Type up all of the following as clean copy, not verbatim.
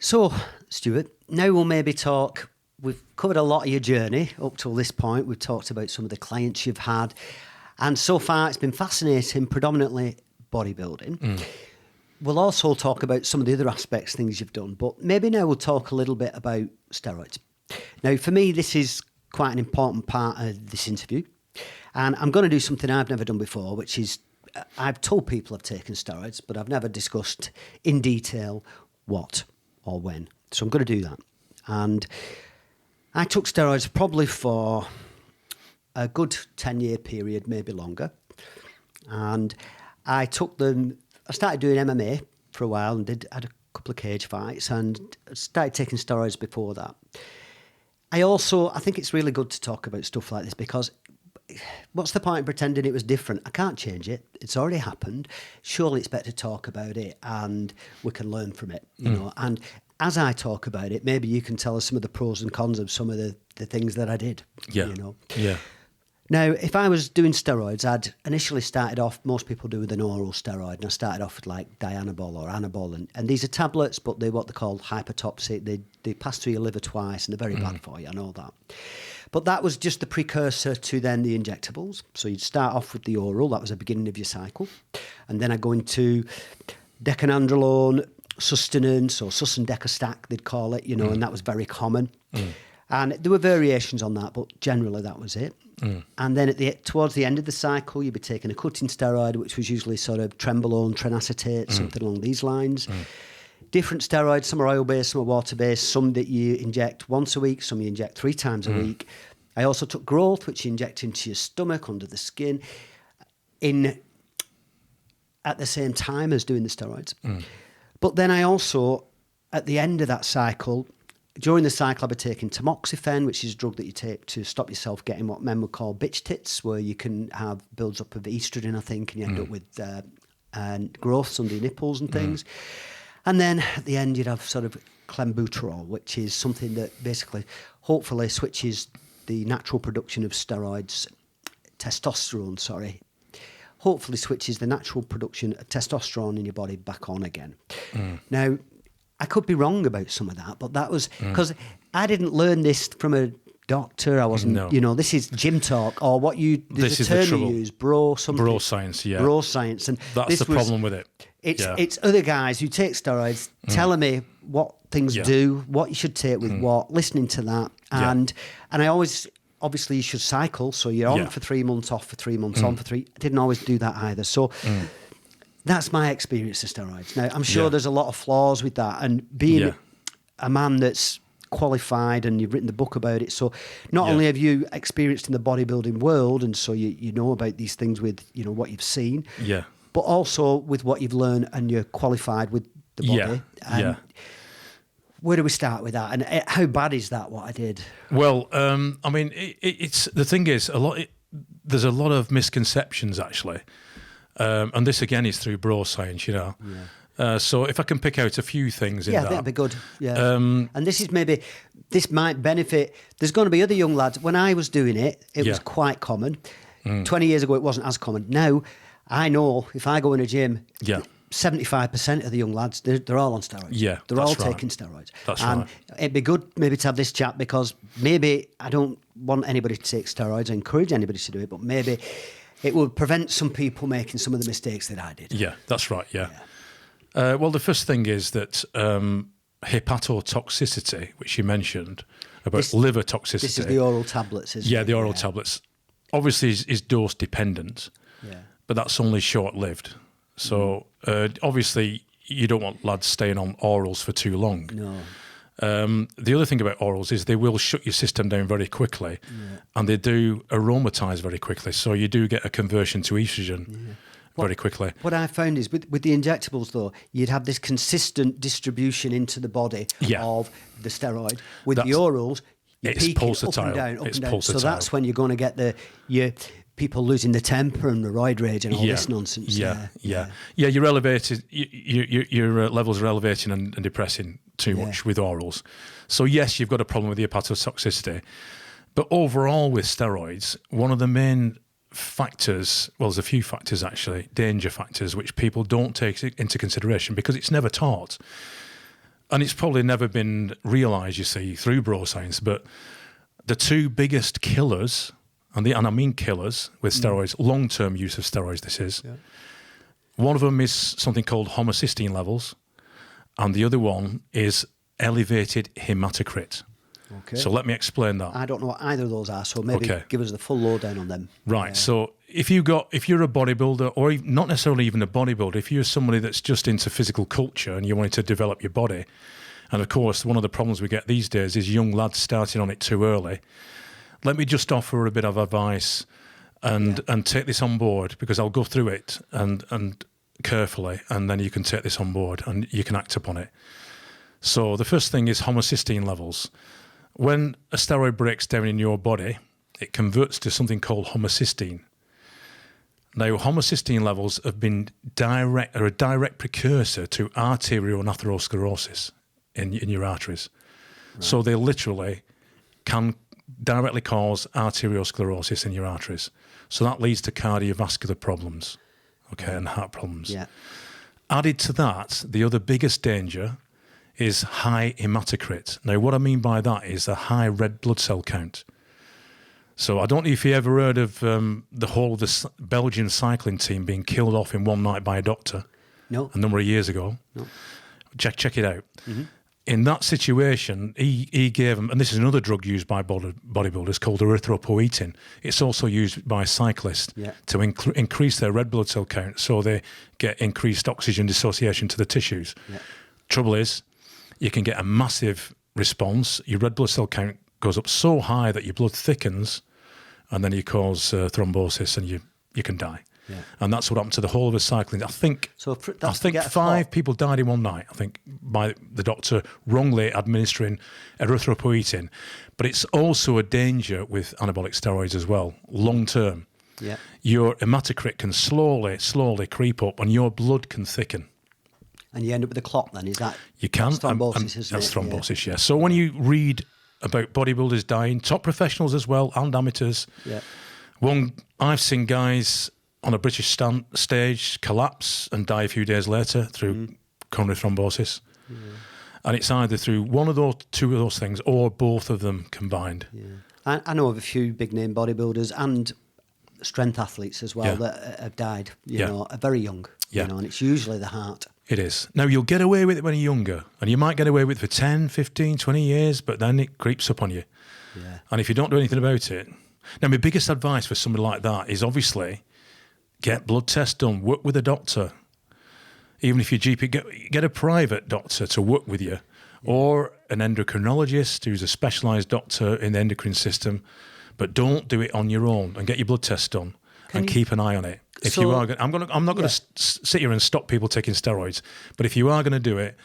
So, Stuart, now we'll maybe talk. We've covered a lot of your journey up till this point. We've talked about some of the clients you've had. And so far, it's been fascinating, predominantly bodybuilding. We'll also talk about some of the other aspects, things you've done. But maybe now we'll talk a little bit about steroids. Now, for me, this is quite an important part of this interview. And I'm going to do something I've never done before, which is I've told people I've taken steroids, but I've never discussed in detail what or when. So I'm going to do that. And I took steroids probably for a good 10-year period, maybe longer. And I took them, I started doing MMA for a while and had a couple of cage fights and started taking steroids before that. I think it's really good to talk about stuff like this because what's the point in pretending it was different? I can't change it. It's already happened. Surely it's better to talk about it and we can learn from it, you know. And as I talk about it, maybe you can tell us some of the pros and cons of some of the things that I did, you know. Yeah. Now, if I was doing steroids, I'd initially started off, most people do with an oral steroid, and I started off with like Dianabol or Anabol, and these are tablets, but they're what they call hypertoxic. They pass through your liver twice, and they're very bad for you, I know that. But that was just the precursor to then the injectables. So you'd start off with the oral, that was the beginning of your cycle, and then I go into decanandrolone, sustenance, or sustendecastac, they'd call it, you know, and that was very common. And there were variations on that, but generally that was it. And then towards the end of the cycle, you'd be taking a cutting steroid, which was usually sort of trenbolone, trenacetate, something along these lines. Different steroids, some are oil-based, some are water-based, some that you inject once a week, some you inject 3 times a week. I also took growth, which you inject into your stomach, under the skin, at the same time as doing the steroids. But then I also, at the end of that cycle, during the cycle, I'll be taking tamoxifen, which is a drug that you take to stop yourself getting what men would call bitch tits, where you can have builds up of estrogen, I think, and you end up with growths under your nipples and things. And then at the end, you'd have sort of clenbuterol, which is something that basically, hopefully, switches the natural production of testosterone, hopefully switches the natural production of testosterone in your body back on again. Now, I could be wrong about some of that, but that was because I didn't learn this from a doctor. I wasn't, you know, this is gym talk or what there's a term you use, bro science, Bro science. And that's the problem with it. It's other guys who take steroids telling me what things do, what you should take with what, listening to that. And I always, obviously you should cycle. So you're on for 3 months, off for 3 months, on for 3. I didn't always do that either. So that's my experience of steroids. Now, I'm sure there's a lot of flaws with that. And being a man that's qualified and you've written the book about it, so not only have you experienced in the bodybuilding world, and so you know about these things with, you know, what you've seen, but also with what you've learned and you're qualified with the body. Where do we start with that? And how bad is that, what I did? Well, I mean, it's the thing is, there's a lot of misconceptions, actually. And this, again, is through bro science, you know. So if I can pick out a few things in that. Yeah, that'd be good. Yeah. And this might benefit. There's going to be other young lads. When I was doing it, it was quite common. 20 years ago, it wasn't as common. Now, I know if I go in a gym, 75% of the young lads, they're all on steroids. Yeah, they're all taking steroids. That's and right. It'd be good maybe to have this chat because maybe I don't want anybody to take steroids. I encourage anybody to do it, but maybe it will prevent some people making some of the mistakes that I did. Yeah, that's right, well, the first thing is that hepatotoxicity, which you mentioned, about liver toxicity. This is the oral tablets, isn't it? Yeah, the oral tablets. Obviously, is dose dependent, but that's only short-lived. So, obviously, you don't want lads staying on orals for too long. No. The other thing about orals is they will shut your system down very quickly, and they do aromatise very quickly. So you do get a conversion to estrogen very quickly. What I found is with the injectables, though, you'd have this consistent distribution into the body of the steroid. With the orals, you peak pulsatile. Up and down, up and down. Pulsatile. So that's when you're going to get your people losing the temper and the roid rage and all this nonsense. You're elevated. Your levels are elevating and depressing too much with orals. So yes, you've got a problem with the hepatotoxicity, but overall with steroids, one of the main factors, well, there's a few factors actually, danger factors, which people don't take into consideration because it's never taught. and it's probably never been realised, you see, through bro science, but the two biggest killers, and I mean killers with steroids, long-term use of steroids, this is. Yeah. One of them is something called homocysteine levels, and the other one is elevated hematocrit. Okay. So let me explain that. I don't know what either of those are, so maybe give us the full lowdown on them. Right. So if you're a bodybuilder, or not necessarily even a bodybuilder, if you're somebody that's just into physical culture and you want to develop your body, and of course one of the problems we get these days is young lads starting on it too early. Let me just offer a bit of advice and take this on board, because I'll go through it and carefully, and then you can take this on board and you can act upon it. So the first thing is homocysteine levels. When a steroid breaks down in your body, it converts to something called homocysteine. Now, homocysteine levels have been a direct precursor to arterial and atherosclerosis in your arteries. Right. So they literally can directly cause arteriosclerosis in your arteries. So that leads to cardiovascular problems, and heart problems. Yeah. Added to that, the other biggest danger is high hematocrit. Now, what I mean by that is a high red blood cell count. So I don't know if you ever heard of the whole of the Belgian cycling team being killed off in one night by a doctor. No. A number of years ago. No. Check it out. Mm-hmm. In that situation, he gave them, and this is another drug used by bodybuilders called erythropoietin. It's also used by cyclists to increase their red blood cell count, so they get increased oxygen dissociation to the tissues. Yeah. Trouble is, you can get a massive response. Your red blood cell count goes up so high that your blood thickens, and then you cause thrombosis, and you can die. Yeah. And that's what happened to the whole of the cycling. I think 5 people died in one night, I think, by the doctor wrongly administering erythropoietin. But it's also a danger with anabolic steroids as well, long term. Yeah. Your hematocrit can slowly creep up, and your blood can thicken. And you end up with a clot then, is that? You can. That's thrombosis, isn't that's it? Thrombosis, yeah. So when you read about bodybuilders dying, top professionals as well, and amateurs, I've seen guys on a British stage collapse and die a few days later through coronary thrombosis. Yeah. And it's either through one of those, two of those things, or both of them combined. Yeah. I know of a few big-name bodybuilders and strength athletes as well that have died, you know, very young, you know, and it's usually the heart. It is. Now, you'll get away with it when you're younger, and you might get away with it for 10, 15, 20 years, but then it creeps up on you. Yeah. And if you don't do anything about it... Now, my biggest advice for somebody like that is obviously get blood tests done, work with a doctor. Even if your GP, get a private doctor to work with you, or an endocrinologist who's a specialised doctor in the endocrine system, but don't do it on your own, and get your blood tests done and keep an eye on it. If you are, I'm not going to sit here and stop people taking steroids, but if you are going to do it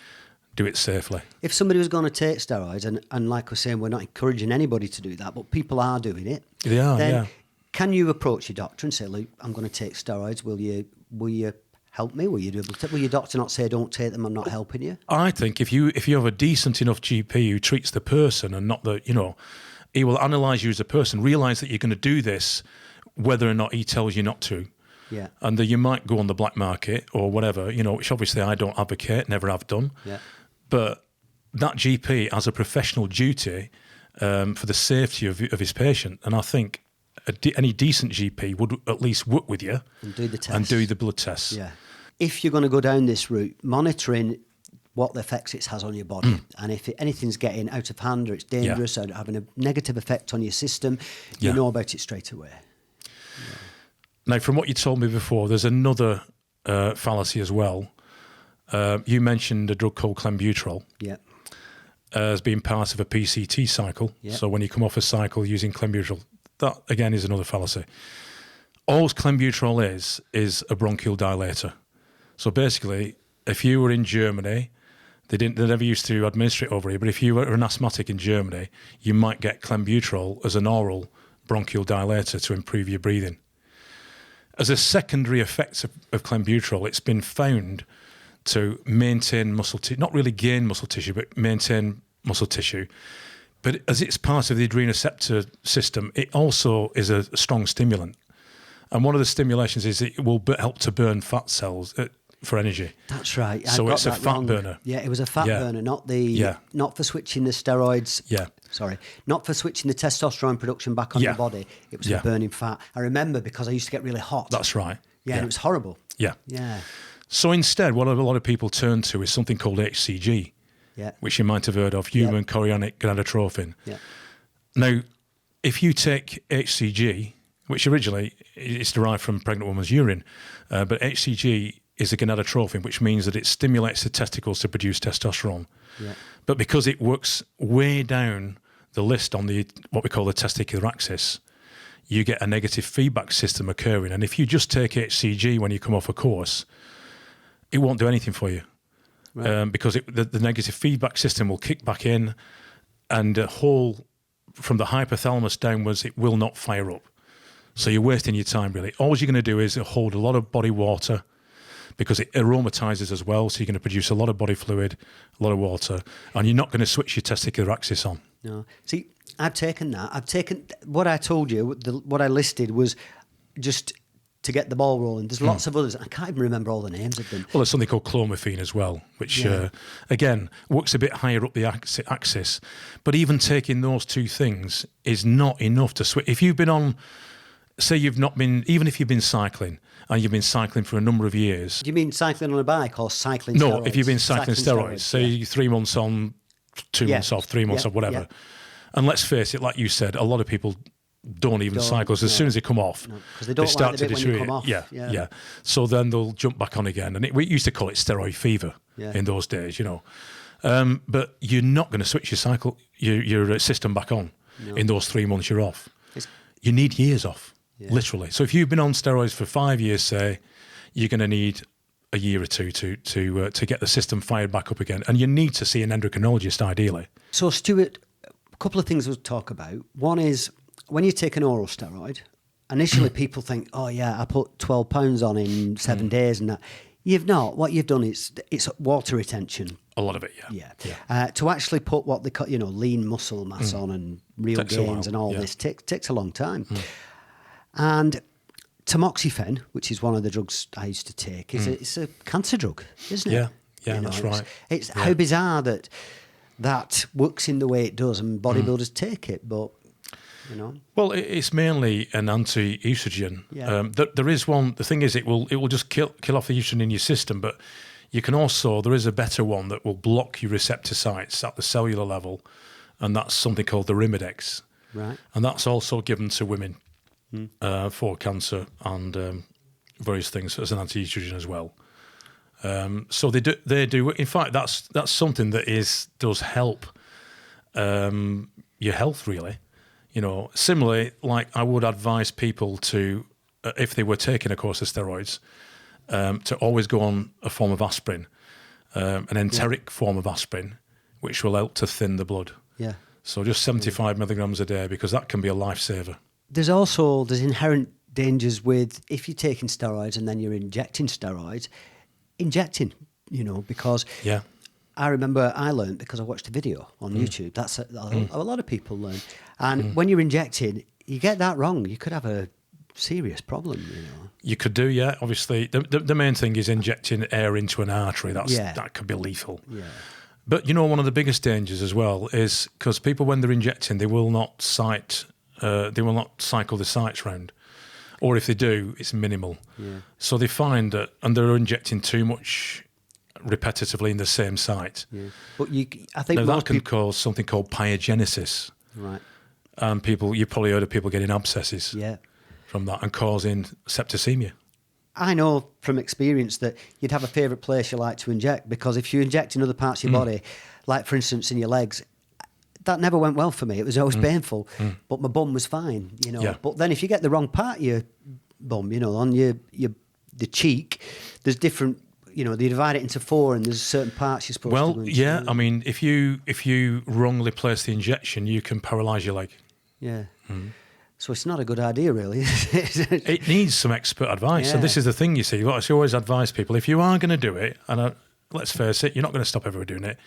safely. If somebody was going to take steroids, and like we're saying, we're not encouraging anybody to do that, but people are doing it. They are, then can you approach your doctor and say, "Look, I'm going to take steroids. Will you help me? Will your doctor not say, "Don't take them, I'm not helping you"? I think if you have a decent enough GP who treats the person and not the, he will analyse you as a person, realise that you're going to do this, whether or not he tells you not to. Yeah. And that you might go on the black market or whatever, which obviously I don't advocate, never have done. Yeah. But that GP has a professional duty for the safety of his patient. And I think any decent GP would at least work with you and do the tests. And do the blood tests. Yeah. If you're going to go down this route, monitoring what the effects it has on your body. And if anything's getting out of hand or it's dangerous or having a negative effect on your system, you know about it straight away. Yeah. Now, from what you told me before, there's another fallacy as well. You mentioned a drug called clenbuterol as being part of a PCT cycle. Yeah. So when you come off a cycle using clenbuterol, that, again, is another fallacy. All clenbuterol is a bronchial dilator. So basically, if you were in Germany, they never used to administer it over here, but if you were an asthmatic in Germany, you might get clenbuterol as an oral bronchial dilator to improve your breathing. As a secondary effect of clenbuterol, it's been found to maintain muscle tissue, not really gain muscle tissue, but maintain muscle tissue. But as it's part of the adrenoceptor system, it also is a strong stimulant. And one of the stimulations is it will help to burn fat cells. for energy. That's right. So it's a fat burner. Yeah, it was a fat burner, not for switching the steroids. Yeah. Sorry, not for switching the testosterone production back on your body. It was for burning fat. I remember because I used to get really hot. That's right. Yeah, and it was horrible. Yeah. Yeah. So instead, what a lot of people turn to is something called HCG, which you might have heard of, human chorionic gonadotrophin. Yeah. Now, if you take HCG, which originally is derived from pregnant woman's urine, but HCG is a gonadotrophin, which means that it stimulates the testicles to produce testosterone. Yeah. But because it works way down the list on the what we call the testicular axis, you get a negative feedback system occurring. And if you just take HCG when you come off a course, it won't do anything for you. Right. Because the negative feedback system will kick back in, and from the hypothalamus downwards, it will not fire up. So you're wasting your time, really. All you're going to do is hold a lot of body water, because it aromatizes as well, so you're going to produce a lot of body fluid, a lot of water, and you're not going to switch your testicular axis on. No. See, I've taken that. What I told you, what I listed was just to get the ball rolling. There's lots of others. I can't even remember all the names of them. Well, there's something called clomiphene as well, which, again, works a bit higher up the axis. But even taking those two things is not enough to switch. If you've been on, say even if you've been cycling, and you've been cycling for a number of years. Do you mean cycling on a bike or cycling steroids? No, if you've been cycling steroids, say 3 months on, 2 months off, 3 months off, whatever. Yeah. And let's face it, like you said, a lot of people don't even cycle. So as soon as they come off, because they don't start to deteriorate. When you come off. Yeah. So then they'll jump back on again. And we used to call it steroid fever in those days, But you're not going to switch your system back on in those 3 months you're off. You need years off. Yeah. Literally. So if you've been on steroids for 5 years, say, you're going to need a year or two to get the system fired back up again. And you need to see an endocrinologist, ideally. So, Stuart, a couple of things we'll talk about. One is, when you take an oral steroid, initially people think, oh, yeah, I put 12 pounds on in 7 days and that. You've not. What you've done is it's water retention. A lot of it, yeah. To actually put what they call, lean muscle mass on and real gains and all this takes a long time. And tamoxifen, which is one of the drugs I used to take, it's a cancer drug, isn't it? Yeah, that's right. It's how bizarre that works in the way it does, and bodybuilders take it, but Well, it's mainly an anti-estrogen. Yeah. There is one. The thing is, it will just kill off the estrogen in your system, but you can also, there is a better one that will block your receptor sites at the cellular level, and that's something called the Rimidex. Right. And that's also given to women for cancer and various things as an anti-estrogen as well. So they do. In fact, that's something that does help your health, really. Similarly, like I would advise people to, if they were taking a course of steroids, to always go on a form of aspirin, an enteric form of aspirin, which will help to thin the blood. Yeah. So just 75 milligrams a day, because that can be a lifesaver. There's inherent dangers with, if you're taking steroids and then you're injecting steroids, because I remember I learned, because I watched a video on YouTube. That's a lot of people learn. And when you're injecting, you get that wrong, you could have a serious problem. You could do, yeah. Obviously, the main thing is injecting air into an artery. That could be lethal. Yeah. But one of the biggest dangers as well is because people, when they're injecting, they will not cycle the sites round, or if they do, it's minimal. Yeah. So they find that, and they're injecting too much repetitively in the same site. Yeah. But I think that can cause something called pyogenesis. Right. And you've probably heard of people getting abscesses from that and causing septicemia. I know from experience that you'd have a favourite place you like to inject, because if you inject in other parts of your body, like for instance in your legs, that never went well for me. It was always painful, but my bum was fine, Yeah. But then if you get the wrong part of your bum, on the cheek, there's different. They divide it into 4, and there's certain parts you're supposed to go into. Yeah. I mean, if you wrongly place the injection, you can paralyse your leg. Yeah. So it's not a good idea, really. It needs some expert advice. Yeah. And this is the thing, you see. What I always advise people, if you are going to do it, and let's face it, you're not going to stop everyone doing it,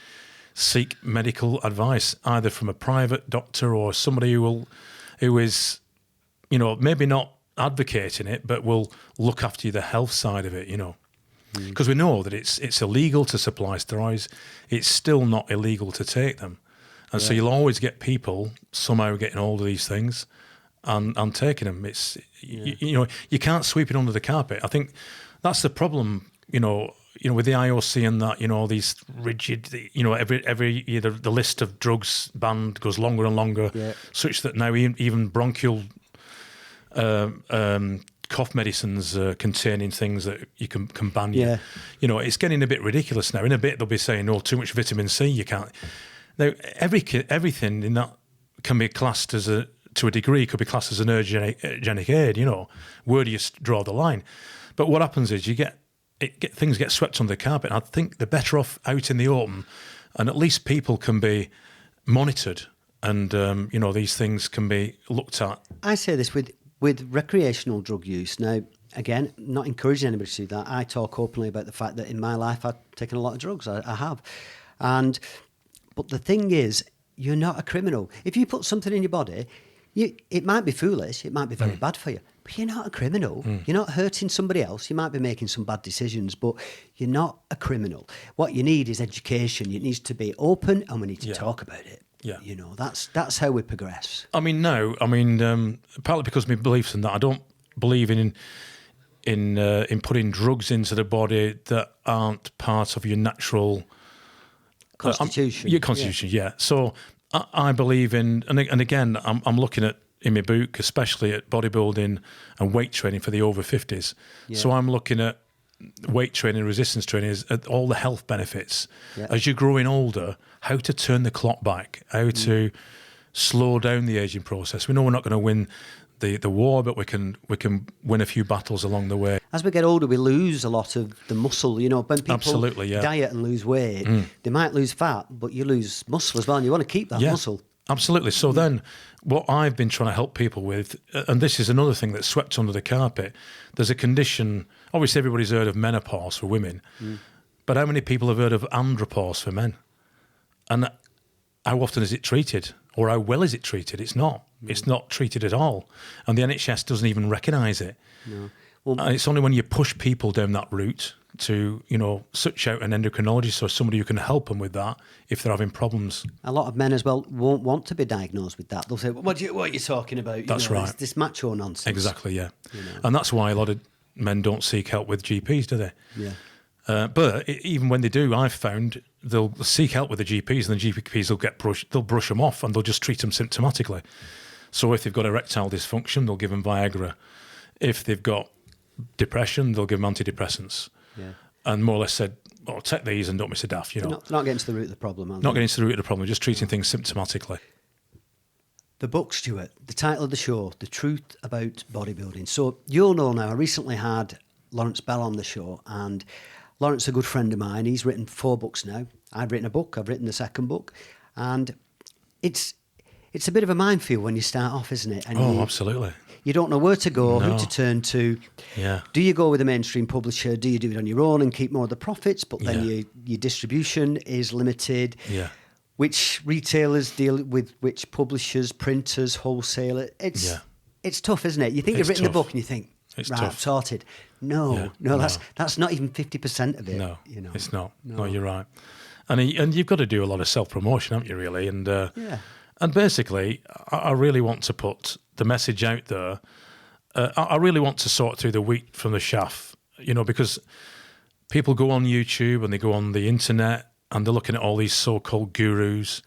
seek medical advice, either from a private doctor or somebody who is, maybe not advocating it, but will look after the health side of it, because we know that it's illegal to supply steroids. It's still not illegal to take them. And so you'll always get people somehow getting hold of these things and taking them. It's you can't sweep it under the carpet. I think that's the problem, with the IOC and that, all these rigid, every year the list of drugs banned goes longer and longer, such that now even bronchial cough medicines containing things that you can ban you. It's getting a bit ridiculous now. In a bit they'll be saying, too much vitamin C, you can't. Now, everything in that can be classed to a degree, could be classed as an ergogenic aid, where do you draw the line? But what happens is things get swept under the carpet. And I think they're better off out in the open, and at least people can be monitored, and these things can be looked at. I say this with recreational drug use. Now, again, not encouraging anybody to do that. I talk openly about the fact that in my life I've taken a lot of drugs. I have, but the thing is, you're not a criminal. If you put something in your body, it might be foolish, it might be very bad for you, but you're not a criminal. You're not hurting somebody else. You might be making some bad decisions, but you're not a criminal. What you need is education. It needs to be open, and we need to talk about it. Yeah, that's how we progress. Partly because of my beliefs in that, I don't believe in putting drugs into the body that aren't part of your natural constitution. Your constitution, So I believe in, and again, I'm looking at in my book, especially at bodybuilding and weight training for the over 50s. So I'm looking at weight training, resistance training, at all the health benefits as you're growing older. How to turn the clock back, how to slow down the aging process. We know we're not going to win the war, but we can win a few battles along the way. As we get older, we lose a lot of the muscle. When people diet and lose weight, they might lose fat, but you lose muscle as well, and you want to keep that muscle. Absolutely. So then what I've been trying to help people with, and this is another thing that's swept under the carpet, there's a condition, obviously everybody's heard of menopause for women, but how many people have heard of andropause for men? And how often is it treated? Or how well is it treated? It's not. It's not treated at all. And the NHS doesn't even recognise it. No. Well, and it's only when you push people down that route to, search out an endocrinologist or somebody who can help them with that if they're having problems. A lot of men as well won't want to be diagnosed with that. They'll say, what are you talking about? That's right. This macho nonsense. Exactly, yeah. And that's why a lot of men don't seek help with GPs, do they? Yeah. But even when they do, I've found they'll seek help with the GPs, and the GPs they'll brush them off, and they'll just treat them symptomatically. So if they've got erectile dysfunction, they'll give them Viagra. If they've got depression, they'll give them antidepressants. Yeah. And more or less said, take these and don't miss a daft, Not getting to the root of the problem, are they? Not getting to the root of the problem, just treating things symptomatically. The book, Stuart, the title of the show, The Truth About Bodybuilding. So you'll know now, I recently had Lawrence Bell on the show, and Lawrence is a good friend of mine. He's written 4 books now. I've written a book. I've written the second book. And it's a bit of a minefield when you start off, isn't it? And absolutely. You don't know where to go, who to turn to. Yeah. Do you go with a mainstream publisher? Do you do it on your own and keep more of the profits? But then your distribution is limited. Yeah. Which retailers deal with which publishers, printers, wholesaler? It's tough, isn't it? You think you've written the book and you think, it's right, tough. Sorted. No, that's not even 50% of it. No, it's not. No, you're right. And you've got to do a lot of self-promotion, haven't you, really? And and basically, I really want to put the message out there. I really want to sort through the wheat from the chaff, because people go on YouTube and they go on the internet and they're looking at all these so-called gurus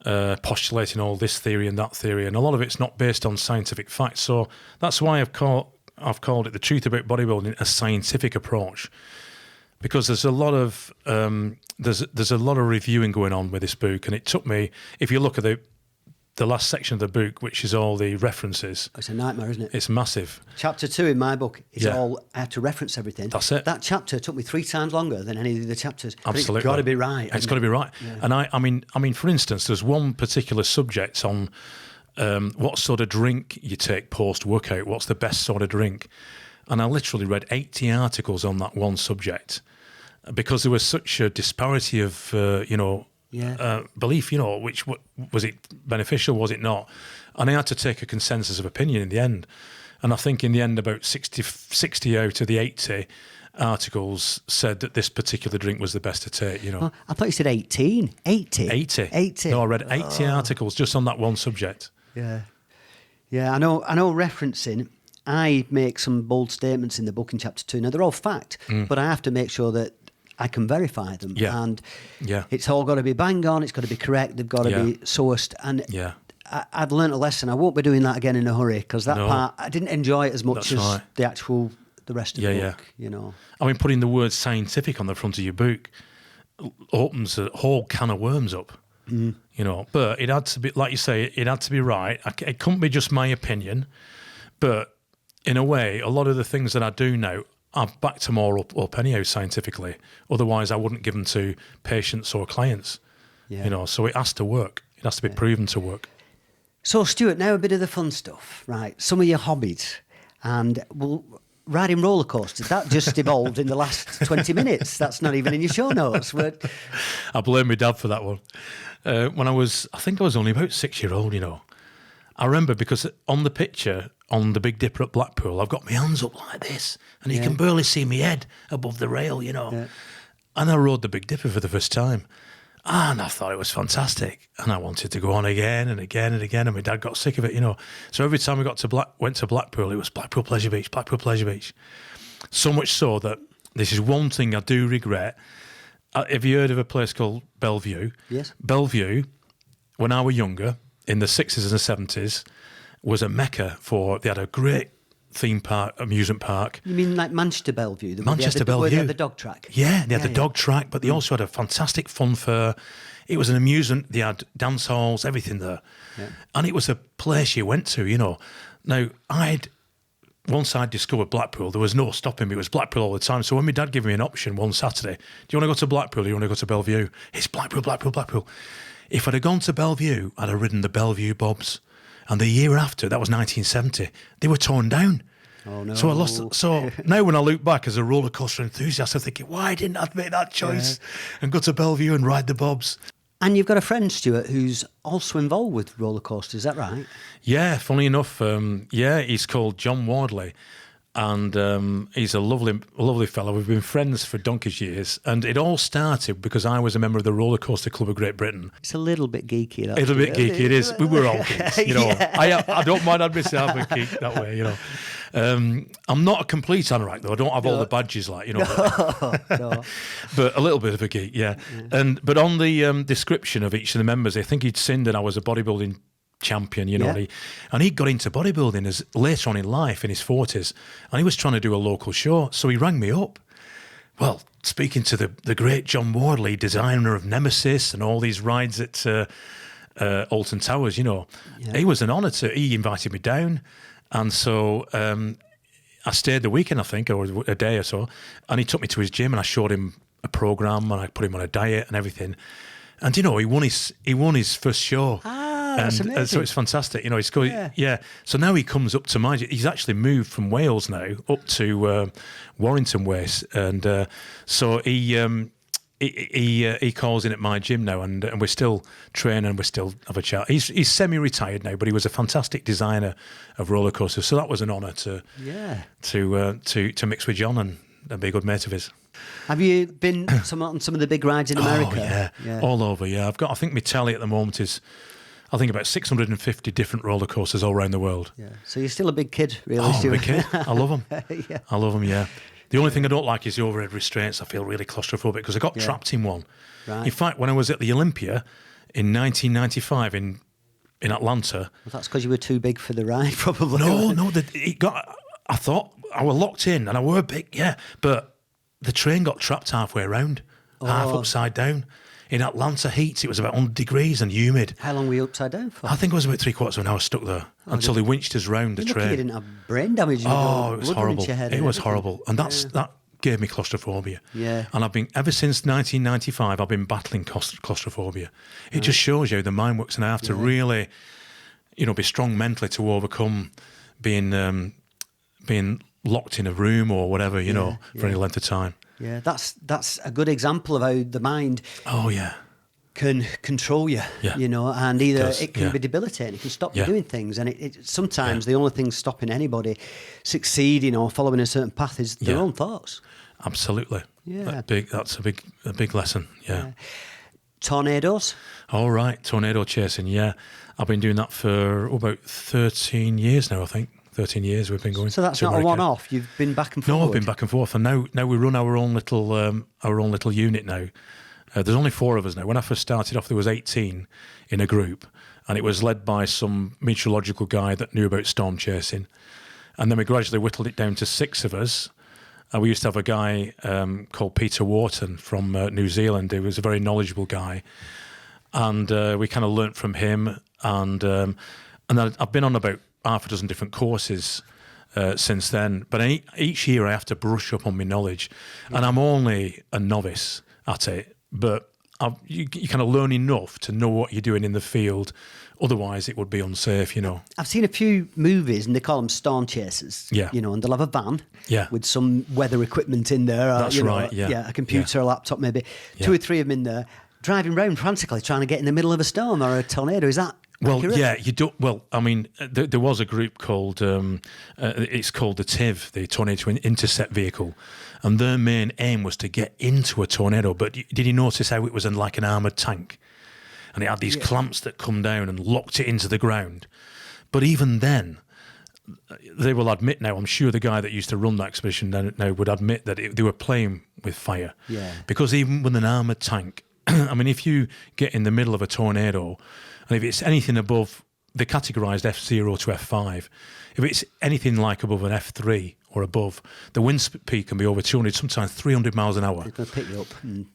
postulating all this theory and that theory, and a lot of it's not based on scientific facts. So that's why I've called it The Truth About Bodybuilding, a scientific approach, because there's a lot of there's a lot of reviewing going on with this book, and it took me, if you look at the last section of the book, which is all the references. It's a nightmare, isn't it? It's massive. Chapter 2 in my book is all, I had to reference everything. That's it. That chapter took me 3 times longer than any of the chapters. Absolutely. It's got to be right. It's got to be right. Yeah. And I mean, for instance, there's one particular subject on what sort of drink you take post-workout, what's the best sort of drink. And I literally read 80 articles on that one subject because there was such a disparity of, belief, which was it beneficial, was it not? And I had to take a consensus of opinion in the end. And I think in the end, about 60 out of the 80 articles said that this particular drink was the best to take, you know. Oh, I thought you said 18. 80. 80. 80. No, I read 80 articles just on that one subject. Yeah. Yeah, I know referencing, I make some bold statements in the book in chapter 2. Now, they're all fact, but I have to make sure that I can verify them. Yeah. And Yeah. it's all got to be bang on, it's got to be correct, they've got to be sourced. And Yeah. I'd learnt a lesson. I won't be doing that again in a hurry, because that No. part, I didn't enjoy it as much That's as right. the rest of the book, you know. I mean, putting the word scientific on the front of your book opens a whole can of worms up, you know. But it had to be, like you say, it had to be right. It couldn't be just my opinion. But in a way, a lot of the things that I do now, I've backed them all up anyhow scientifically. Otherwise, I wouldn't give them to patients or clients, you know. So it has to work. It has to be proven to work. So, Stuart, now a bit of the fun stuff, right? Some of your hobbies. And riding roller coasters, that just evolved in the last 20 minutes. That's not even in your show notes. But I blame my dad for that one. When I think I was only about 6-year-old, you know. I remember because on the picture on the Big Dipper at Blackpool, I've got my hands up like this, and you can barely see my head above the rail, you know. Yeah. And I rode the Big Dipper for the first time. And I thought it was fantastic. And I wanted to go on again and again and again. And my dad got sick of it, you know. So every time we went to Blackpool, it was Blackpool Pleasure Beach, Blackpool Pleasure Beach. So much so that this is one thing I do regret. Have you heard of a place called Bellevue? Yes. Bellevue, when I was younger, in the 60s and 70s, was a mecca they had a great theme park, amusement park. You mean like Manchester Bellevue? Manchester Bellevue. Where they had the dog track? Yeah, they had the dog track, but they also had a fantastic fun fair. It was an amusement. They had dance halls, everything there. Yeah. And it was a place you went to, you know. Now, once I'd discovered Blackpool, there was no stopping me. It was Blackpool all the time. So when my dad gave me an option one Saturday, do you want to go to Blackpool or do you want to go to Bellevue? It's Blackpool, Blackpool, Blackpool. If I'd have gone to Bellevue, I'd have ridden the Bellevue Bobs. And the year after, that was 1970, they were torn down. Oh, no. So I lost. So now when I look back as a roller coaster enthusiast, I'm thinking, why didn't I make that choice and go to Bellevue and ride the Bobs? And you've got a friend, Stuart, who's also involved with roller coasters, is that right? Yeah, funny enough, he's called John Wardley. And he's a lovely fellow. We've been friends for donkey's years. And it all started because I was a member of the Roller Coaster Club of Great Britain. It's a little bit geeky. A little bit geeky, it is. We were all geeks, you know. I don't mind admitting I'm a geek that way, you know. I'm not a complete anorak, though. I don't have all the badges, like, you know. No. But a little bit of a geek, yeah. But on the description of each of the members, I think he'd seen that I was a bodybuilding champion, you know, and he got into bodybuilding as later on in life, in his 40s, and he was trying to do a local show, so he rang me up. Well, speaking to the great John Wardley, designer of Nemesis and all these rides at Alton Towers, you know, it was an honour he invited me down, and so I stayed the weekend, I think, or a day or so, and he took me to his gym, and I showed him a programme, and I put him on a diet and everything, and, you know, he won his first show. That's amazing. So it's fantastic, you know. He's going, So now he comes up to he's actually moved from Wales now up to Warrington Way, and so he calls in at my gym now, and we're still training, and we still have a chat. He's semi-retired now, but he was a fantastic designer of roller coasters, so that was an honour to mix with John and be a good mate of his. Have you been on some of the big rides in America? Oh, yeah, all over. Yeah, I think my tally at the moment is, I think, about 650 different roller coasters all around the world. Yeah. So you're still a big kid, really, I'm Stuart. a big kid. I love them. I love them, yeah. The only thing I don't like is the overhead restraints. I feel really claustrophobic because I got trapped in one. Right. In fact, when I was at the Olympia in 1995 in Atlanta... Well, that's because you were too big for the ride, probably. No, I thought I was locked in and I were big, but the train got trapped halfway around, half upside down. In Atlanta heat, it was about 100 degrees and humid. How long were you upside down for? I think it was about 3/4 of an hour stuck there until they winched us round the train. You didn't have brain damage. It was horrible. It was horrible. And that gave me claustrophobia. Yeah. And ever since 1995, I've been battling claustrophobia. It just shows you how the mind works, and I have to really, you know, be strong mentally to overcome being locked in a room or whatever, you know, for any length of time. Yeah, that's a good example of how the mind can control you, Yeah. you know, and either does, it can yeah. be debilitating, it can stop you Yeah. doing things, and it sometimes the only thing stopping anybody succeeding or following a certain path is their Yeah. own thoughts. Absolutely. Yeah. That's a big lesson. Yeah. Tornadoes. All right. Tornado chasing. Yeah. I've been doing that for about 13 years now, I think. 13 years we've been going. So that's to not America. a one-off. You've been back and forward. No, I've been back and forth, and now we run our own little unit now. There's only 4 of us now. When I first started off, there was 18 in a group, and it was led by some meteorological guy that knew about storm chasing. And then we gradually whittled it down to 6 of us. We used to have a guy called Peter Wharton from New Zealand. He was a very knowledgeable guy, and we kind of learnt from him. And I've been on about half a dozen different courses since then. But each year I have to brush up on my knowledge, and I'm only a novice at it. But you kind of learn enough to know what you're doing in the field. Otherwise, it would be unsafe, you know. I've seen a few movies, and they call them storm chasers. Yeah. You know, and they'll have a van. Yeah. With some weather equipment in there. That's you know, right, yeah. Yeah, a computer, a laptop, maybe. Yeah. 2 or 3 of them in there, driving round frantically, trying to get in the middle of a storm or a tornado. Is that accurate? Yeah, you don't. Well, I mean, there was a group called it's called the TIV, the Tornado Intercept Vehicle, and their main aim was to get into a tornado. But did you notice how it was like an armoured tank, and it had these clamps that come down and locked it into the ground? But even then, they will admit now. I'm sure the guy that used to run that expedition now would admit that they were playing with fire. Yeah. Because even with an armoured tank, I mean, if you get in the middle of a tornado, and if it's anything above, they categorised F0 to F5. If it's anything like above an F3 or above, the wind speed can be over 200, sometimes 300 miles an hour. It's going to pick you up.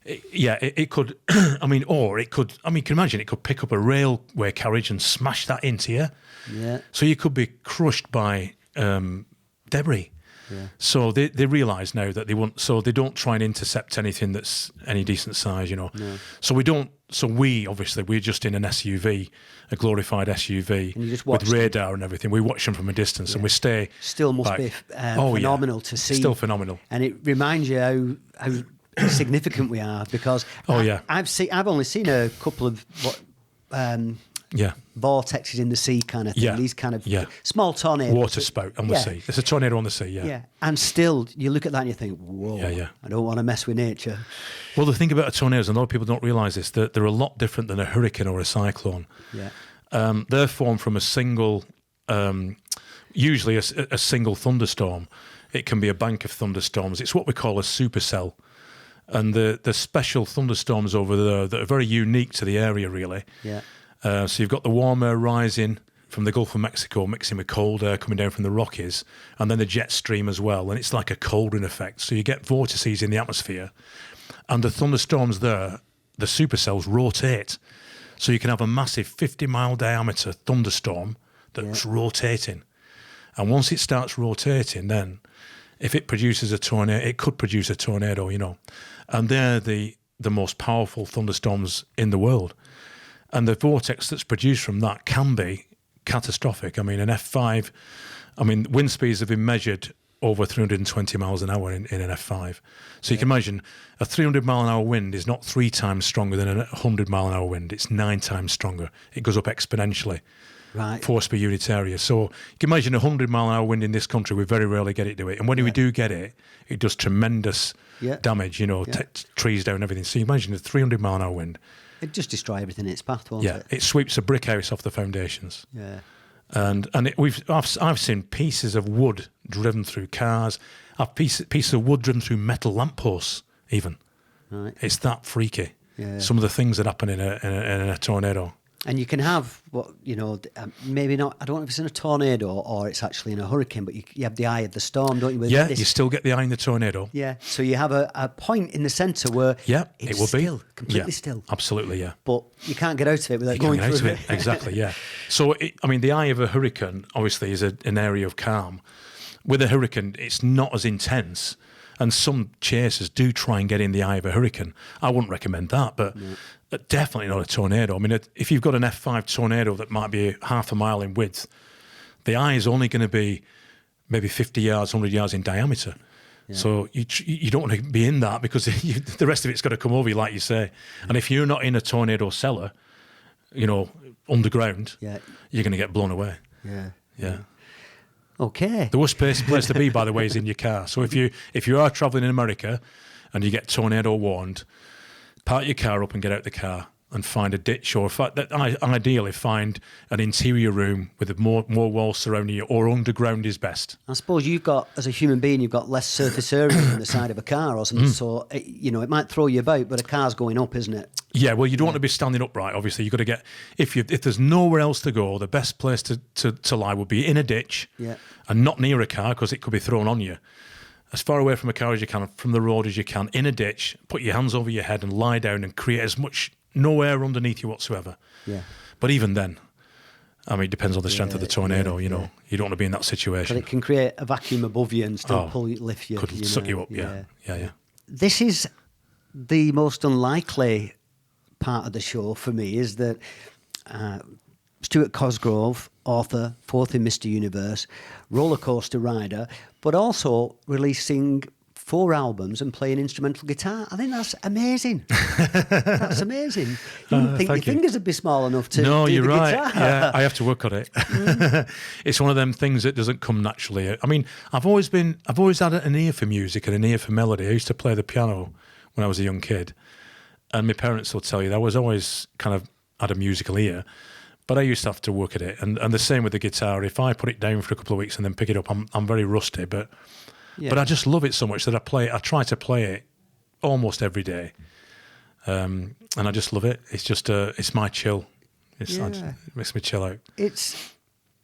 It could, I mean, or it could, I mean, you can imagine it could pick up a railway carriage and smash that into you. Yeah. So you could be crushed by debris. Yeah. So they realise now that they want, so they don't try and intercept anything that's any decent size, you know. No. So we're just in an SUV, a glorified SUV And you just watch with radar and everything. We watch them from a distance and we stay. Still must back. be phenomenal to see. Still phenomenal. And it reminds you how significant we are, because I've only seen a couple of vortexes in the sea kind of thing. Yeah. These kind of small tornadoes. Water spout on the sea. There's a tornado on the sea, Yeah. And still, you look at that and you think, whoa, Yeah. I don't want to mess with nature. Well, the thing about a tornado is, and a lot of people don't realise this, that they're a lot different than a hurricane or a cyclone. Yeah. They're formed from a single, usually a single thunderstorm. It can be a bank of thunderstorms. It's what we call a supercell. And the special thunderstorms over there that are very unique to the area, really. Yeah. So you've got the warm air rising from the Gulf of Mexico, mixing with cold air coming down from the Rockies, and then the jet stream as well. And it's like a cauldron effect. So you get vortices in the atmosphere. And the thunderstorms there, the supercells rotate. So you can have a massive 50-mile diameter thunderstorm that's rotating. And once it starts rotating, then if it produces a tornado, it could produce a tornado, you know. And they're the most powerful thunderstorms in the world. And the vortex that's produced from that can be catastrophic. I mean, an F5, wind speeds have been measured over 320 miles an hour in an F5. So you can imagine a 300 mile an hour wind is not 3 times stronger than a 100 mile an hour wind. It's 9 times stronger. It goes up exponentially. Right. Force per unit area. So you can imagine a 100 mile an hour wind in this country, we very rarely get it to it. And when we do get it, it does tremendous damage, you know, trees down and everything. So you imagine a 300 mile an hour wind. It'd just destroy everything in its path, won't it? It sweeps a brick house off the foundations. Yeah. And I've seen pieces of wood driven through cars. I've pieces of wood driven through metal lampposts. Even, right. It's that freaky. Yeah. Some of the things that happen in a tornado. And you can have maybe not. I don't know if it's in a tornado or it's actually in a hurricane, but you have the eye of the storm, don't you? Yeah, you still get the eye in the tornado. Yeah, so you have a point in the centre where it will still, be completely still. Absolutely, yeah. But you can't get out of it without going through it. Exactly, yeah. So, the eye of a hurricane obviously is an area of calm. With a hurricane, it's not as intense. And some chasers do try and get in the eye of a hurricane. I wouldn't recommend that, but definitely not a tornado. I mean, if you've got an F5 tornado that might be half a mile in width, the eye is only going to be maybe 50 yards, 100 yards in diameter. So you don't want to be in that because the rest of it's got to come over you, like you say. And if you're not in a tornado cellar, underground, you're going to get blown away. Yeah. Okay. The worst place to be, by the way, is in your car. So if you are travelling in America and you get tornado warned, park your car up and get out the car and find a ditch, or ideally find an interior room with more walls surrounding you, or underground is best. I suppose as a human being, you've got less surface area than the side of a car or something, so it might throw you about, but a car's going up, isn't it? Yeah, well, you don't want to be standing upright, obviously. You've got to get, if there's nowhere else to go, the best place to lie would be in a ditch and not near a car, because it could be thrown on you. As far away from a car as you can, from the road as you can, in a ditch, put your hands over your head and lie down and create as much no air underneath you whatsoever. Yeah. But even then, I mean, it depends on the strength of the tornado, you don't want to be in that situation. But it can create a vacuum above you and still lift you. Could suck you up, yeah. This is the most unlikely part of the show for me, is that Stuart Cosgrove, author, fourth in Mr. Universe, roller coaster rider, but also releasing 4 albums and playing instrumental guitar. I think that's amazing. That's amazing. You wouldn't think your fingers would be small enough to No, do you're the right. guitar. Yeah, I have to work on it. It's one of them things that doesn't come naturally. I mean, I've always had an ear for music and an ear for melody. I used to play the piano when I was a young kid, and my parents will tell you that I was always kind of had a musical ear, but I used to have to work at it. And the same with the guitar. If I put it down for a couple of weeks and then pick it up, I'm very rusty, but I just love it so much that I try to play it almost every day. And I just love it. It's just, it's my chill. It makes me chill out.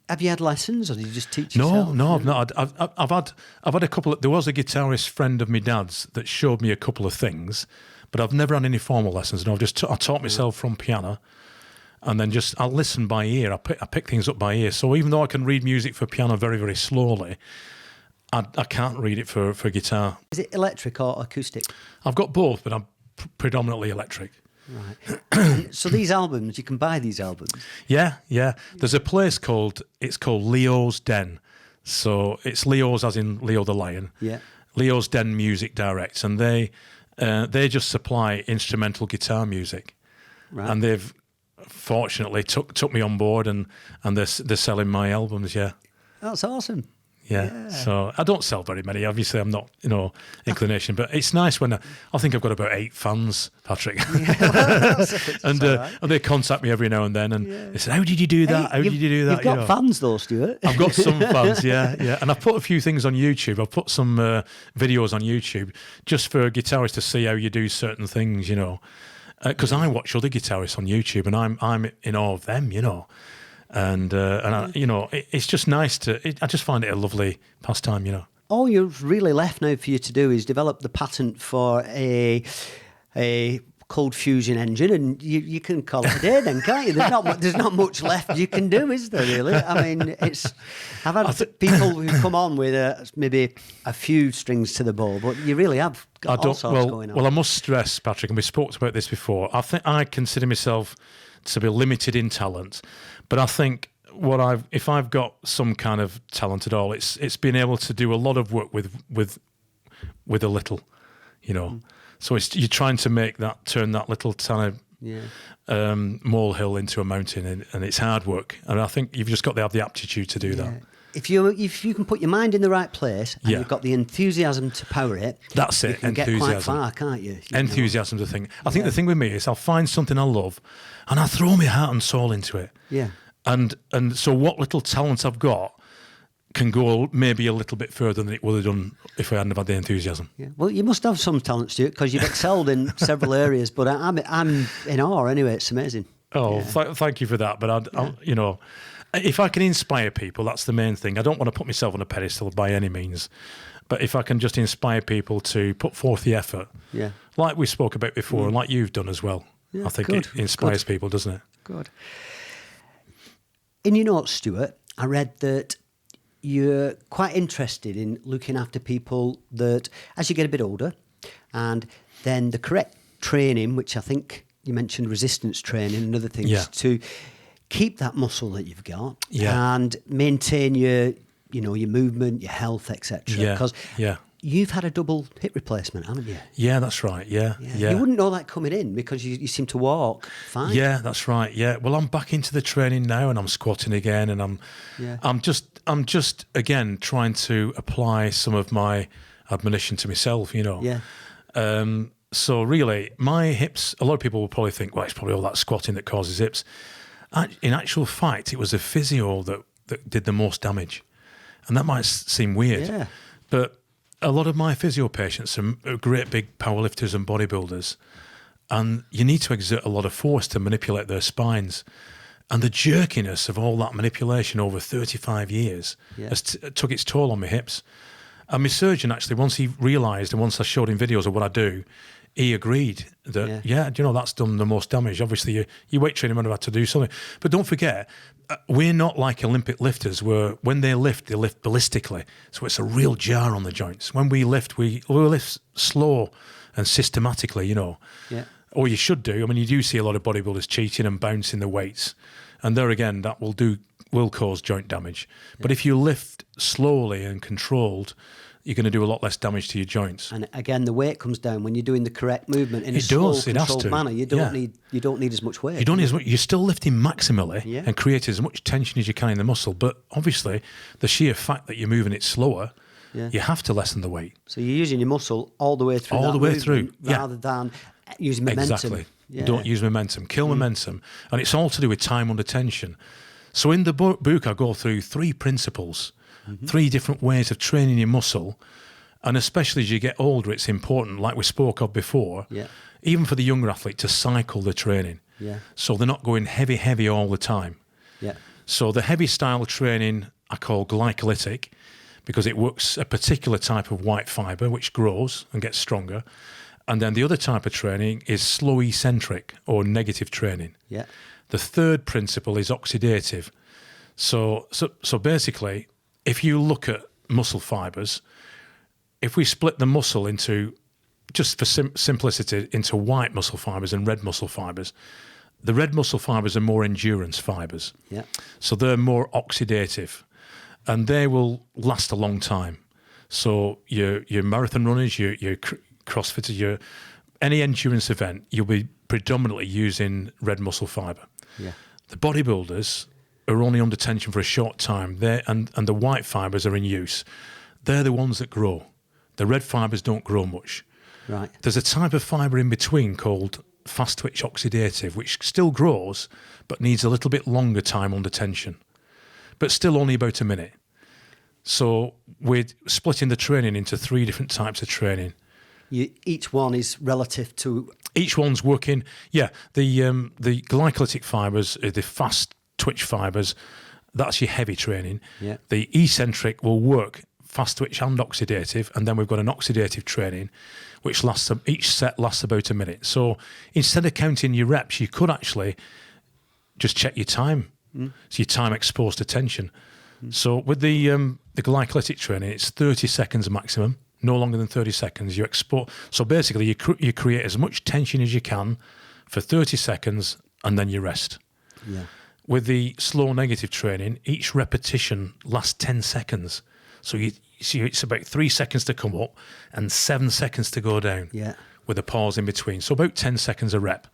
Have you had lessons, or did you just teach yourself? No, I've not. I've had a couple there was a guitarist friend of my dad's that showed me a couple of things, but I've never had any formal lessons. And I taught myself from piano, and then I'll listen by ear. I pick things up by ear. So even though I can read music for piano very, very slowly, I can't read it for guitar. Is it electric or acoustic? I've got both, but I'm predominantly electric. Right. So these albums, you can buy these albums? Yeah. There's a place called Leo's Den. So it's Leo's as in Leo the Lion. Yeah. Leo's Den Music Directs, and they just supply instrumental guitar music. Right. And they've fortunately took me on board, and they're selling my albums, yeah. That's awesome. Yeah, so I don't sell very many. Obviously, I'm not, inclination, but it's nice when I think I've got about 8 fans, Patrick, and they contact me every now and then, and they say, "How did you do that? How did you do that?" You've got fans, though, Stuart. I've got some fans, yeah, and I've put a few things on YouTube. I've put some videos on YouTube just for guitarists to see how you do certain things, because I watch other guitarists on YouTube, and I'm in awe of them, And it's just nice I just find it a lovely pastime, All you've really left now for you to do is develop the patent for a cold fusion engine, and you can call it a day then, can't you? There's not much left you can do, is there, really? I mean, I've had people who come on with maybe a few strings to the bow, but you really have got all sorts going on. Well, I must stress, Patrick, and we spoke about this before, I think I consider myself to be limited in talent. But I think if I've got some kind of talent at all, it's been able to do a lot of work with a little, So you're trying to turn that little kind of molehill into a mountain, and it's hard work. And I think you've just got to have the aptitude to do that. If you can put your mind in the right place and you've got the enthusiasm to power it, that's it. You can get quite far, can't you? Enthusiasm's the thing. I think the thing with me is I'll find something I love, and I throw my heart and soul into it. Yeah. And so what little talent I've got can go maybe a little bit further than it would have done if I hadn't have had the enthusiasm. Yeah. Well, you must have some talent, Stuart, because you've excelled in several areas. But I'm in awe anyway. It's amazing. Oh, thank you for that. But if I can inspire people, that's the main thing. I don't want to put myself on a pedestal by any means. But if I can just inspire people to put forth the effort, like we spoke about before, and like you've done as well, I think it inspires people, doesn't it? Good. In your notes, Stuart, I read that you're quite interested in looking after people that, as you get a bit older, and then the correct training, which I think you mentioned resistance training and other things, to keep that muscle that you've got and maintain your movement, your health, etc. Because you've had a double hip replacement, haven't you? Yeah, that's right. Yeah. You wouldn't know that coming in because you seem to walk fine. Yeah, that's right. Yeah. Well, I'm back into the training now, and I'm squatting again, and I'm just again trying to apply some of my admonition to myself. Yeah. So really, my hips. A lot of people will probably think, well, it's probably all that squatting that causes hips. In actual fact, it was a physio that did the most damage, and that might seem weird. Yeah. But a lot of my physio patients are great big powerlifters and bodybuilders, and you need to exert a lot of force to manipulate their spines. And the jerkiness of all that manipulation over 35 years has took its toll on my hips. And my surgeon, actually, once he realised and once I showed him videos of what I do, he agreed that, that's done the most damage. Obviously, you weight training might have had to do something. But don't forget, we're not like Olympic lifters where when they lift ballistically. So it's a real jar on the joints. When we lift, we lift slow and systematically, Yeah. Or you should do. I mean, you do see a lot of bodybuilders cheating and bouncing the weights. And there again, that will cause joint damage. But if you lift slowly and controlled, you're going to do a lot less damage to your joints. And again, the weight comes down when you're doing the correct movement in a slow, controlled manner. You don't need as much weight. You don't need as much. You're still lifting maximally and creating as much tension as you can in the muscle. But obviously, the sheer fact that you're moving it slower, you have to lessen the weight. So you're using your muscle all the way through. Rather than using momentum. Exactly. Yeah. Don't use momentum. Kill momentum. And it's all to do with time under tension. So in the book, I go through 3 principles. 3 different ways of training your muscle, and especially as you get older, it's important, like we spoke of before, even for the younger athlete, to cycle the training. So they're not going heavy all the time. So the heavy style training I call glycolytic, because it works a particular type of white fibre which grows and gets stronger. And then the other type of training is slow eccentric or negative training. The third principle is oxidative. So basically, if you look at muscle fibres, if we split the muscle into, just for simplicity, into white muscle fibres and red muscle fibres, the red muscle fibres are more endurance fibres. So they're more oxidative, and they will last a long time. So your marathon runners, your CrossFitters, any endurance event, you'll be predominantly using red muscle fibre. The bodybuilders are only under tension for a short time, and the white fibres are in use. They're the ones that grow. The red fibres don't grow much. Right. There's a type of fibre in between called fast twitch oxidative, which still grows, but needs a little bit longer time under tension, but still only about a minute. So we're splitting the training into 3 different types of training. Each one is relative to... Each one's working... Yeah, the glycolytic fibres are the fast twitch fibres. That's your heavy training. The eccentric will work fast twitch and oxidative, and then we've got an oxidative training which each set lasts about a minute. So instead of counting your reps, you could actually just check your time. So your time exposed to tension. So with the glycolytic training, it's 30 seconds maximum, no longer than 30 seconds. So basically you create as much tension as you can for 30 seconds, and then you rest. With the slow negative training, each repetition lasts 10 seconds. So it's about 3 seconds to come up and 7 seconds to go down, with a pause in between. So about 10 seconds a rep.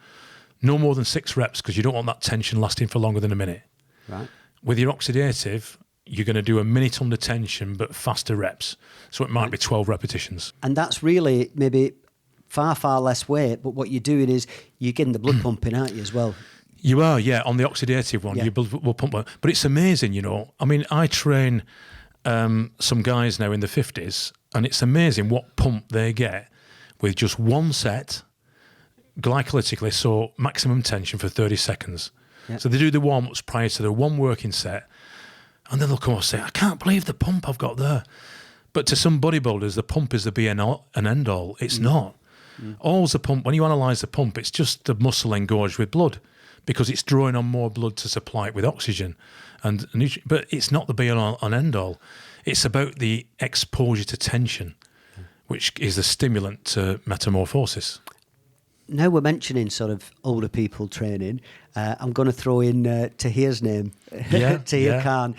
No more than 6 reps, because you don't want that tension lasting for longer than a minute. Right. With your oxidative, you're going to do a minute under tension, but faster reps. So it might be 12 repetitions. And that's really maybe far, far less weight, but what you're doing is you're getting the blood pumping, aren't you, as well? You are, yeah. On the oxidative one, you will pump. But it's amazing, I mean, I train some guys now in the 50s, and it's amazing what pump they get with just one set, glycolytically, so maximum tension for 30 seconds. So they do the warm-ups prior to the one working set, and then they'll come and say, I can't believe the pump I've got there. But to some bodybuilders, the pump is the be and end all. It's not. All's the pump, when you analyse the pump, it's just the muscle engorged with blood, because it's drawing on more blood to supply it with oxygen. But it's not the be and end all. It's about the exposure to tension, which is the stimulant to metamorphosis. Now we're mentioning sort of older people training, I'm going to throw in Tahir's name, Tahir Khan.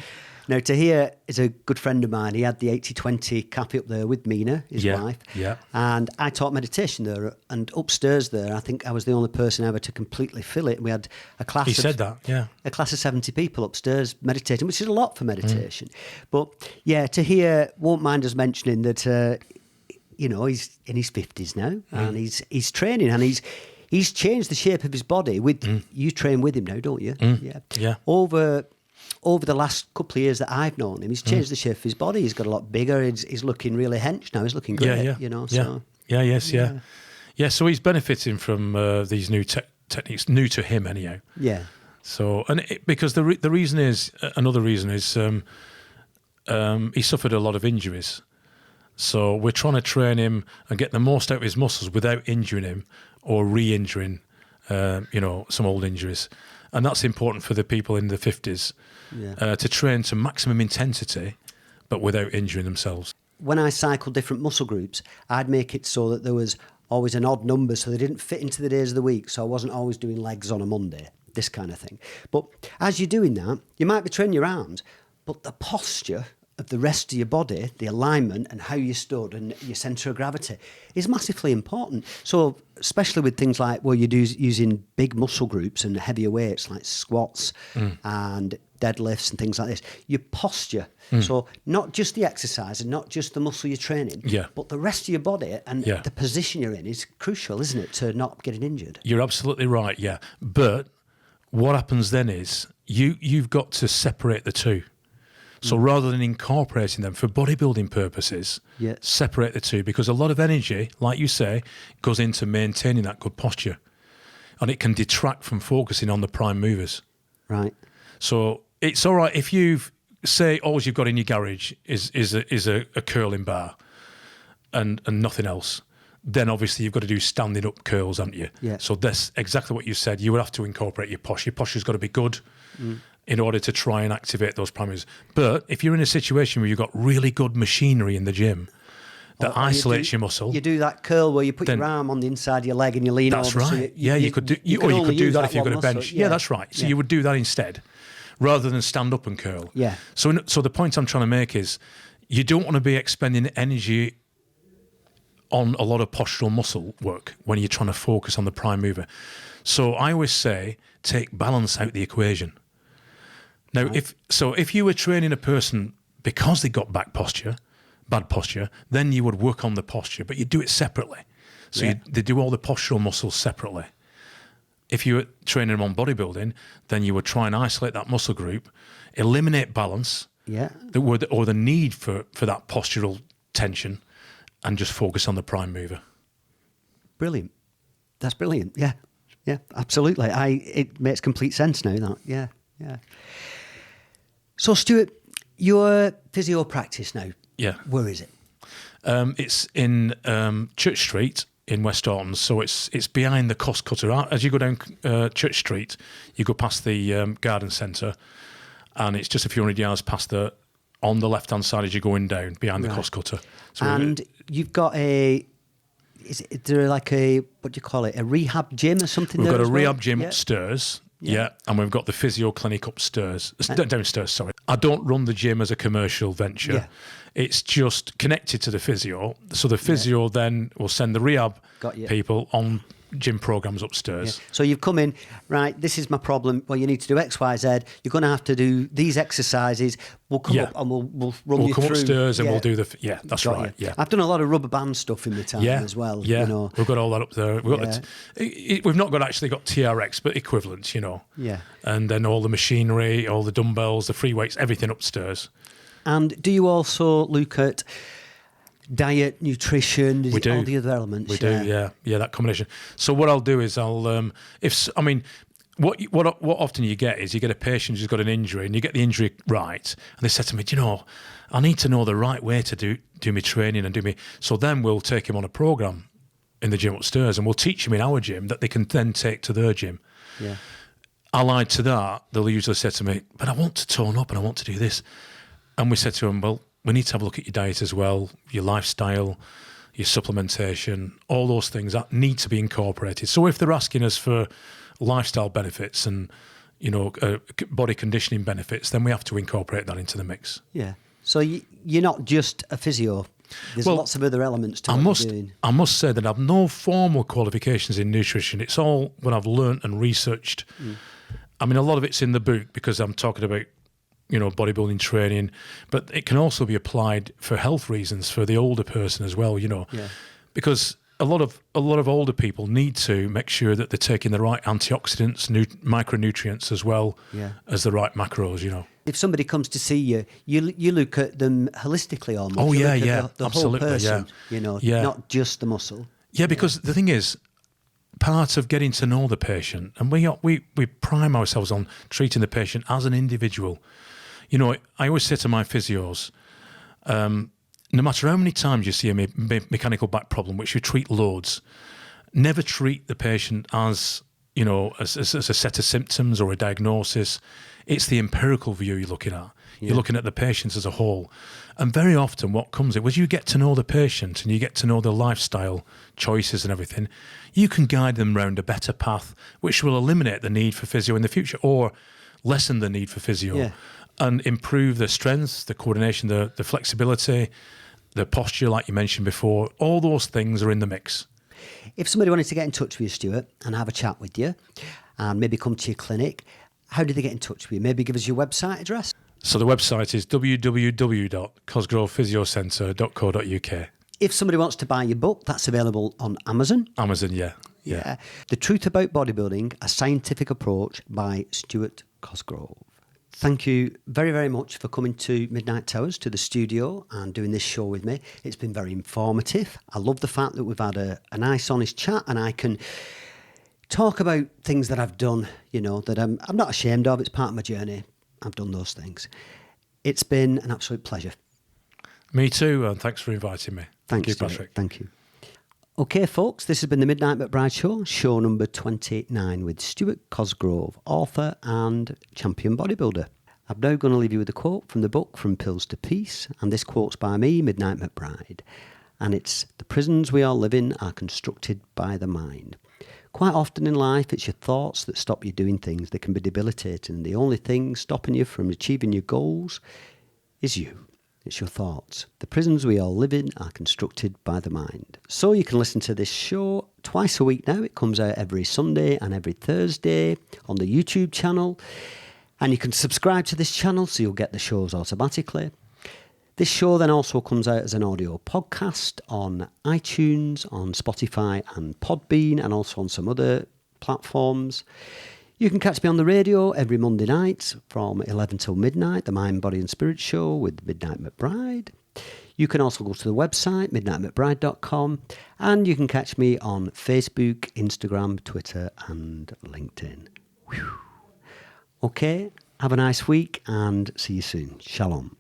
Now, Tahir is a good friend of mine. He had the 80-20 cafe up there with Mina, his wife. Yeah. And I taught meditation there. And upstairs there, I think I was the only person ever to completely fill it. We had a class He said that, yeah. A class of 70 people upstairs meditating, which is a lot for meditation. But yeah, Tahir won't mind us mentioning that, he's in his 50s now and he's training and he's changed the shape of his body. You train with him now, don't you? Yeah. Over the last couple of years that I've known him, he's changed the shape of his body. He's got a lot bigger. He's looking really hench now. He's looking great, Yeah, so he's benefiting from these new techniques, new to him anyhow. Yeah. So, because the reason is, another reason is he suffered a lot of injuries. So we're trying to train him and get the most out of his muscles without injuring him or re-injuring, some old injuries. And that's important for the people in the 50s, to train to maximum intensity, but without injuring themselves. When I cycled different muscle groups, I'd make it so that there was always an odd number so they didn't fit into the days of the week. So I wasn't always doing legs on a Monday, this kind of thing. But as you're doing that, you might be training your arms, but the posture of the rest of your body, the alignment and how you stood and your centre of gravity is massively important. So especially with things like, well, you're using big muscle groups and heavier weights like squats and deadlifts and things like this, your posture. So not just the exercise and not just the muscle you're training, but the rest of your body and the position you're in is crucial, isn't it, to not getting injured? You're absolutely right, yeah. But what happens then is you've got to separate the two. So rather than incorporating them for bodybuilding purposes, separate the two, because a lot of energy, like you say, goes into maintaining that good posture, and it can detract from focusing on the prime movers. Right. So it's all right if say all you've got in your garage is a curling bar and nothing else. Then obviously you've got to do standing up curls, haven't you? Yeah. So that's exactly what you said. You would have to incorporate your posture. Your posture's got to be good. In order to try and activate those primaries. But if you're in a situation where you've got really good machinery in the gym that isolates your muscle. You do that curl where you put your arm on the inside of your leg and you lean over. That's right. You could do that if you've got a bench. Yeah, that's right. So you would do that instead, rather than stand up and curl. Yeah. So the point I'm trying to make is you don't want to be expending energy on a lot of postural muscle work when you're trying to focus on the prime mover. So I always say, take balance out the equation. Now, if you were training a person because they got bad posture, then you would work on the posture, but you do it separately. So they do all the postural muscles separately. If you were training them on bodybuilding, then you would try and isolate that muscle group, eliminate balance, or the need for that postural tension, and just focus on the prime mover. Brilliant. That's brilliant. Yeah, absolutely. It makes complete sense now. That yeah. So, Stuart, your physio practice now, where is it? It's in Church Street in West Horton, so it's behind the cost cutter. As you go down Church Street, you go past the garden centre, and it's just a few hundred yards past on the left-hand side as you're going down, behind the cost cutter. So and you've got is there like a rehab gym or something? We've got a rehab gym upstairs. Yeah, and we've got the physio clinic upstairs, downstairs, sorry. I don't run the gym as a commercial venture. Yeah. It's just connected to the physio. So the physio then will send the rehab people on gym programs upstairs. Yeah. So you've come in, right, this is my problem. Well, you need to do X, Y, Z. You're going to have to do these exercises. We'll come up and we'll run you through. We'll come upstairs and we'll do that's right. Yeah. I've done a lot of rubber band stuff in my time as well. Yeah, we've got all that up there. We've not got TRX, but equivalents, Yeah. And then all the machinery, all the dumbbells, the free weights, everything upstairs. And do you also look at diet, nutrition, all the other elements? We do, that combination. So what I'll do is what often you get is you get a patient who's got an injury and you get the injury right, and they said to me, I need to know the right way to do my training and so then we'll take him on a program in the gym upstairs and we'll teach him in our gym that they can then take to their gym. Yeah. Allied to that, they'll usually say to me, but I want to tone up and I want to do this. And we said to them, well, we need to have a look at your diet as well, your lifestyle, your supplementation, all those things that need to be incorporated. So if they're asking us for lifestyle benefits and, body conditioning benefits, then we have to incorporate that into the mix. Yeah. So you're not just a physio. There's lots of other elements to what you're doing. I must say that I've no formal qualifications in nutrition. It's all what I've learnt and researched. I mean, a lot of it's in the book because I'm talking about, bodybuilding training, but it can also be applied for health reasons for the older person as well, because a lot of older people need to make sure that they're taking the right antioxidants, micronutrients as well as the right macros, If somebody comes to see you, you look at them holistically almost. Oh, you yeah, look yeah, at the absolutely, whole person, not just the muscle. Yeah, because the thing is, part of getting to know the patient, and we prime ourselves on treating the patient as an individual. I always say to my physios, no matter how many times you see a mechanical back problem, which you treat loads, never treat the patient as as a set of symptoms or a diagnosis. It's the empirical view you're looking at. You're looking at the patient as a whole. And very often what comes in, was you get to know the patient and you get to know their lifestyle choices and everything, you can guide them around a better path, which will eliminate the need for physio in the future or lessen the need for physio and improve the strength, the coordination, the flexibility, the posture, like you mentioned before. All those things are in the mix. If somebody wanted to get in touch with you, Stuart, and have a chat with you and maybe come to your clinic, how do they get in touch with you? Maybe give us your website address. So the website is www.cosgrovePhysiocentre.co.uk. If somebody wants to buy your book, that's available on Amazon. Amazon, yeah. The Truth About Bodybuilding, A Scientific Approach by Stuart Cosgrove. Thank you very, very much for coming to Midnight Towers, to the studio, and doing this show with me. It's been very informative. I love the fact that we've had a nice, honest chat, and I can talk about things that I've done, that I'm not ashamed of. It's part of my journey. I've done those things. It's been an absolute pleasure. Me too, and thanks for inviting me. Thank you, Patrick. Thank you. Okay, folks, this has been the Midnight McBride Show, show number 29 with Stuart Cosgrove, author and champion bodybuilder. I'm now going to leave you with a quote from the book From Pills to Peace, and this quote's by me, Midnight McBride, and it's, "The prisons we all live in are constructed by the mind. Quite often in life, it's your thoughts that stop you doing things that can be debilitating. The only thing stopping you from achieving your goals is you. It's your thoughts. The prisons we all live in are constructed by the mind." So you can listen to this show twice a week now. It comes out every Sunday and every Thursday on the YouTube channel. And you can subscribe to this channel so you'll get the shows automatically. This show then also comes out as an audio podcast on iTunes, on Spotify and Podbean, and also on some other platforms. You can catch me on the radio every Monday night from 11 till midnight, the Mind, Body and Spirit Show with Midnight McBride. You can also go to the website, midnightmcbride.com, and you can catch me on Facebook, Instagram, Twitter and LinkedIn. Whew. Okay, have a nice week and see you soon. Shalom.